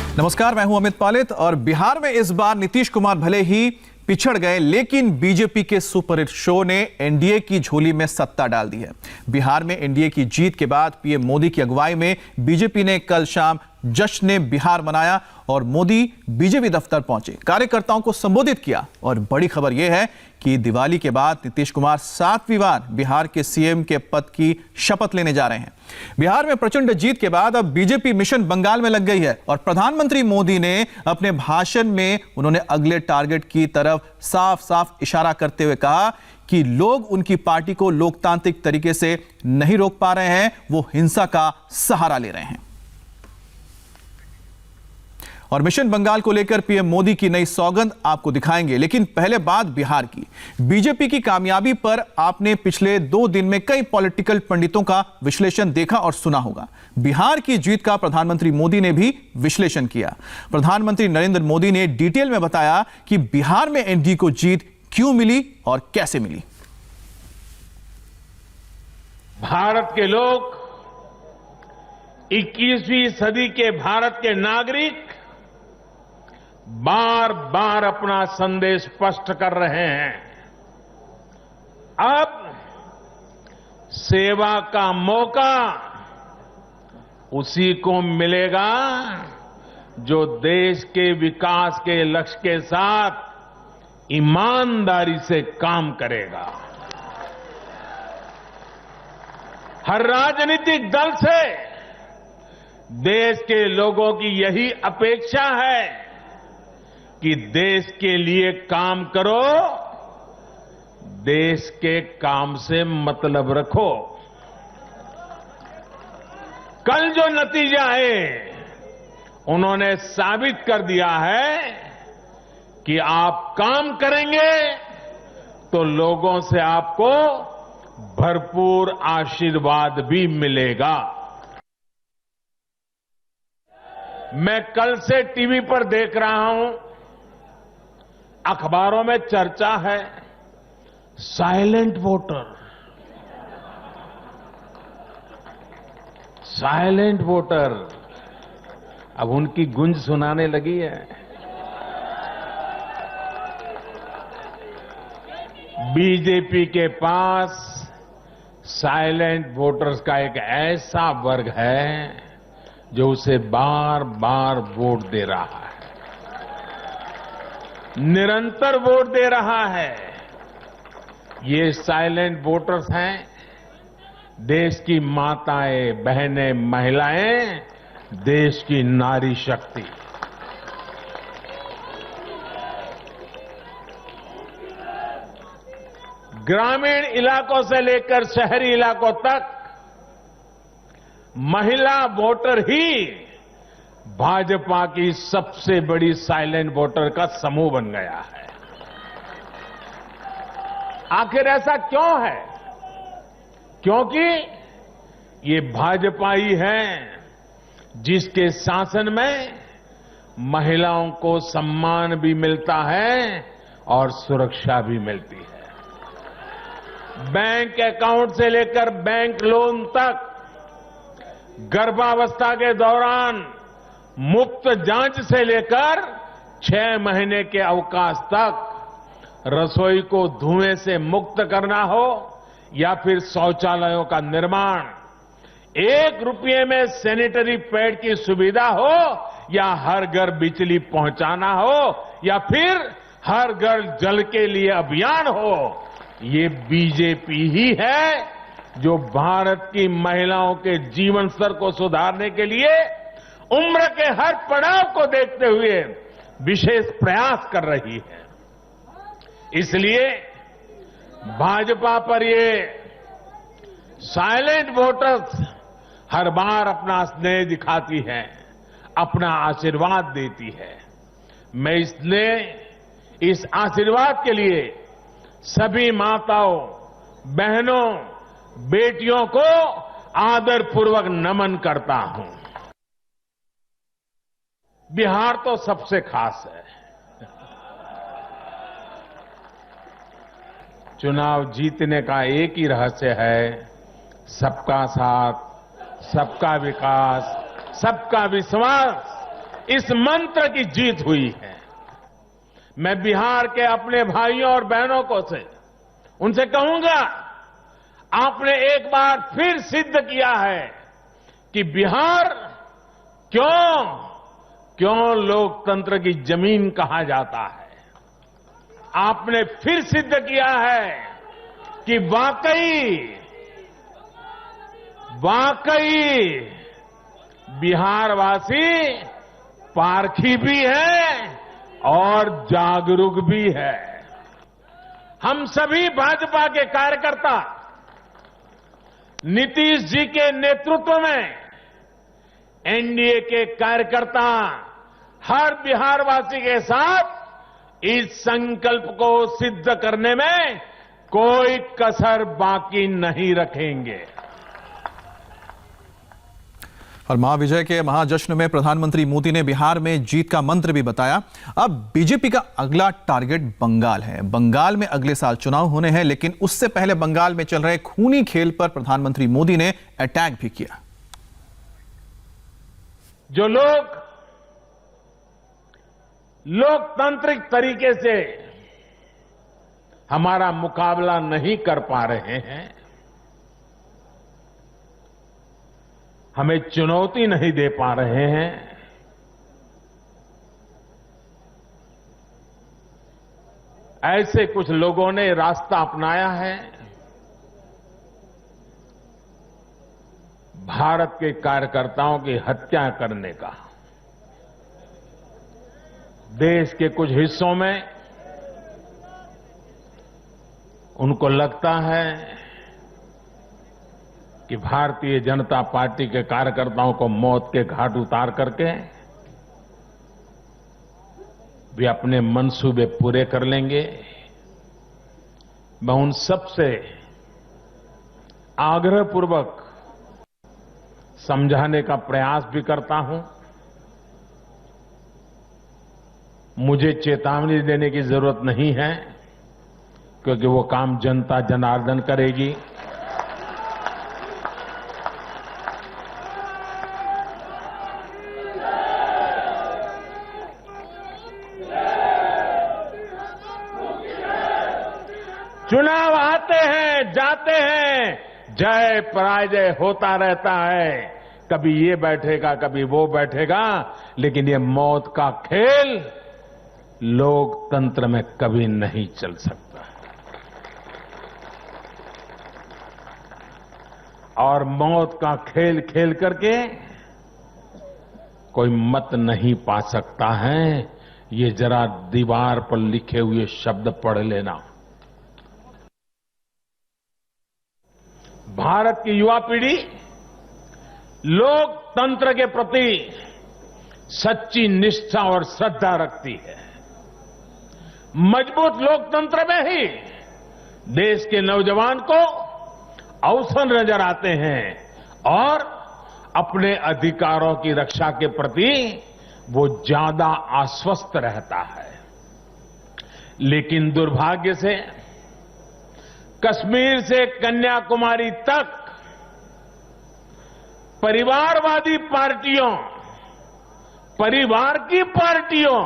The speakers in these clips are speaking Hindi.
नमस्कार, मैं हूं अमित पालित और बिहार में इस बार नीतीश कुमार भले ही पिछड़ गए, लेकिन बीजेपी के सुपर हिट शो ने एनडीए की झोली में सत्ता डाल दी है। बिहार में एनडीए की जीत के बाद पीएम मोदी की अगुवाई में बीजेपी ने कल शाम जश्न बिहार मनाया और मोदी बीजेपी दफ्तर पहुंचे, कार्यकर्ताओं को संबोधित किया। और बड़ी खबर यह है कि दिवाली के बाद नीतीश कुमार 7वीं बार बिहार के सीएम के पद की शपथ लेने जा रहे हैं। बिहार में प्रचंड जीत के बाद अब बीजेपी मिशन बंगाल में लग गई है और प्रधानमंत्री मोदी ने अपने भाषण में उन्होंने अगले टारगेट की तरफ साफ साफ इशारा करते हुए कहा कि लोग उनकी पार्टी को लोकतांत्रिक तरीके से नहीं रोक पा रहे हैं, वो हिंसा का सहारा ले रहे हैं। और मिशन बंगाल को लेकर पीएम मोदी की नई सौगंध आपको दिखाएंगे, लेकिन पहले बात बिहार की। बीजेपी की कामयाबी पर आपने पिछले 2 दिन में कई पॉलिटिकल पंडितों का विश्लेषण देखा और सुना होगा। बिहार की जीत का प्रधानमंत्री मोदी ने भी विश्लेषण किया। प्रधानमंत्री नरेंद्र मोदी ने डिटेल में बताया कि बिहार में एनडीए को जीत क्यों मिली और कैसे मिली। भारत के लोग 21वीं सदी के भारत के नागरिक बार बार अपना संदेश स्पष्ट कर रहे हैं। अब सेवा का मौका उसी को मिलेगा जो देश के विकास के लक्ष्य के साथ ईमानदारी से काम करेगा। हर राजनीतिक दल से देश के लोगों की यही अपेक्षा है कि देश के लिए काम करो, देश के काम से मतलब रखो। कल जो नतीजा है उन्होंने साबित कर दिया है कि आप काम करेंगे तो लोगों से आपको भरपूर आशीर्वाद भी मिलेगा। मैं कल से टीवी पर देख रहा हूं, अखबारों में चर्चा है साइलेंट वोटर। साइलेंट वोटर अब उनकी गूंज सुनाने लगी है। बीजेपी के पास साइलेंट वोटर्स का एक ऐसा वर्ग है जो उसे बार बार वोट दे रहा है, निरंतर वोट दे रहा है। ये साइलेंट वोटर्स हैं देश की माताएं, बहनें, महिलाएं, देश की नारी शक्ति। ग्रामीण इलाकों से लेकर शहरी इलाकों तक महिला वोटर ही भाजपा की सबसे बड़ी साइलेंट वोटर का समूह बन गया है। आखिर ऐसा क्यों है? क्योंकि ये भाजपा ही है जिसके शासन में महिलाओं को सम्मान भी मिलता है और सुरक्षा भी मिलती है। बैंक अकाउंट से लेकर बैंक लोन तक, गर्भावस्था के दौरान मुफ्त जांच से लेकर 6 महीने के अवकाश तक, रसोई को धुएं से मुक्त करना हो या फिर शौचालयों का निर्माण, 1 रुपये में सैनिटरी पैड की सुविधा हो या हर घर बिजली पहुंचाना हो या फिर हर घर जल के लिए अभियान हो, ये बीजेपी ही है जो भारत की महिलाओं के जीवन स्तर को सुधारने के लिए उम्र के हर पड़ाव को देखते हुए विशेष प्रयास कर रही है। इसलिए भाजपा पर ये साइलेंट वोटर्स हर बार अपना स्नेह दिखाती है, अपना आशीर्वाद देती है। मैं इसलिए इस आशीर्वाद के लिए सभी माताओं, बहनों, बेटियों को आदरपूर्वक नमन करता हूं। बिहार तो सबसे खास है। चुनाव जीतने का एक ही रहस्य है, सबका साथ, सबका विकास, सबका विश्वास, इस मंत्र की जीत हुई है। मैं बिहार के अपने भाइयों और बहनों को से उनसे कहूंगा, आपने एक बार फिर सिद्ध किया है कि बिहार क्यों लोकतंत्र की जमीन कहा जाता है। आपने फिर सिद्ध किया है कि वाकई बिहारवासी पारखी भी है और जागरूक भी है। हम सभी भाजपा के कार्यकर्ता नीतीश जी के नेतृत्व में एनडीए के कार्यकर्ता हर बिहारवासी के साथ इस संकल्प को सिद्ध करने में कोई कसर बाकी नहीं रखेंगे। और महाविजय के महाजश्न में प्रधानमंत्री मोदी ने बिहार में जीत का मंत्र भी बताया। अब बीजेपी का अगला टारगेट बंगाल है। बंगाल में अगले साल चुनाव होने हैं, लेकिन उससे पहले बंगाल में चल रहे खूनी खेल पर प्रधानमंत्री मोदी ने अटैक भी किया। जो लोग लोकतांत्रिक तरीके से हमारा मुकाबला नहीं कर पा रहे हैं, हमें चुनौती नहीं दे पा रहे हैं, ऐसे कुछ लोगों ने रास्ता अपनाया है भारत के कार्यकर्ताओं की हत्या करने का। देश के कुछ हिस्सों में उनको लगता है कि भारतीय जनता पार्टी के कार्यकर्ताओं को मौत के घाट उतार करके वे अपने मंसूबे पूरे कर लेंगे। मैं उन सब से आग्रहपूर्वक समझाने का प्रयास भी करता हूं। मुझे चेतावनी देने की जरूरत नहीं है, क्योंकि वो काम जनता जनार्दन करेगी। चुनाव आते हैं, जाते हैं, जय पराजय होता रहता है। कभी ये बैठेगा, कभी वो बैठेगा, लेकिन ये मौत का खेल लोकतंत्र में कभी नहीं चल सकता। और मौत का खेल खेल करके कोई मत नहीं पा सकता है। ये जरा दीवार पर लिखे हुए शब्द पढ़ लेना। भारत की युवा पीढ़ी लोकतंत्र के प्रति सच्ची निष्ठा और श्रद्धा रखती है। मजबूत लोकतंत्र में ही देश के नौजवान को अवसर नजर आते हैं और अपने अधिकारों की रक्षा के प्रति वो ज्यादा आश्वस्त रहता है। लेकिन दुर्भाग्य से कश्मीर से कन्याकुमारी तक परिवारवादी पार्टियों, परिवार की पार्टियों,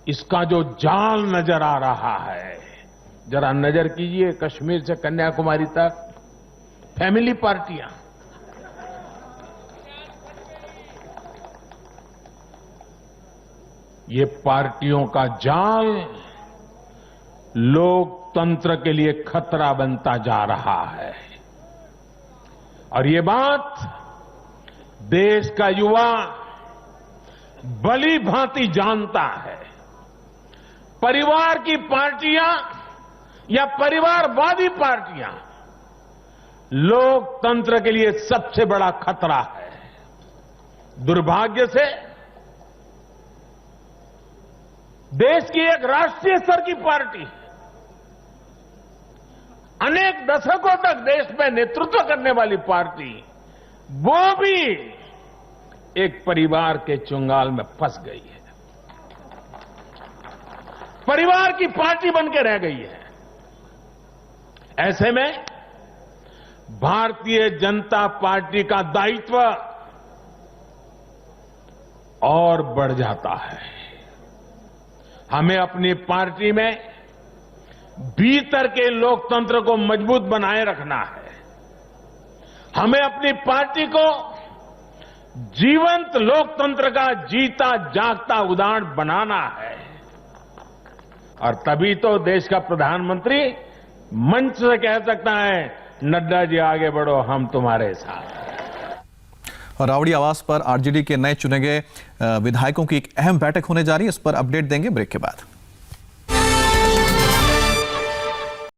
इसका जो जाल नजर आ रहा है, जरा नजर कीजिए। कश्मीर से कन्याकुमारी तक फैमिली पार्टियां, ये पार्टियों का जाल लोकतंत्र के लिए खतरा बनता जा रहा है। और ये बात देश का युवा भली भांति जानता है। परिवार की पार्टियां या परिवारवादी पार्टियां लोकतंत्र के लिए सबसे बड़ा खतरा है। दुर्भाग्य से देश की एक राष्ट्रीय स्तर की पार्टी अनेक दशकों तक देश में नेतृत्व करने वाली पार्टी, वो भी एक परिवार के चुंगाल में फंस गई है, परिवार की पार्टी बन के रह गई है। ऐसे में भारतीय जनता पार्टी का दायित्व और बढ़ जाता है। हमें अपनी पार्टी में भीतर के लोकतंत्र को मजबूत बनाए रखना है। हमें अपनी पार्टी को जीवंत लोकतंत्र का जीता जागता उदाहरण बनाना है। और तभी तो देश का प्रधानमंत्री मंच से कह सकता है, नड्डा जी आगे बढ़ो, हम तुम्हारे साथ। और रावड़ी आवास पर आरजेडी के नए चुने गए विधायकों की एक अहम बैठक होने जा रही है, इस पर अपडेट देंगे ब्रेक के बाद।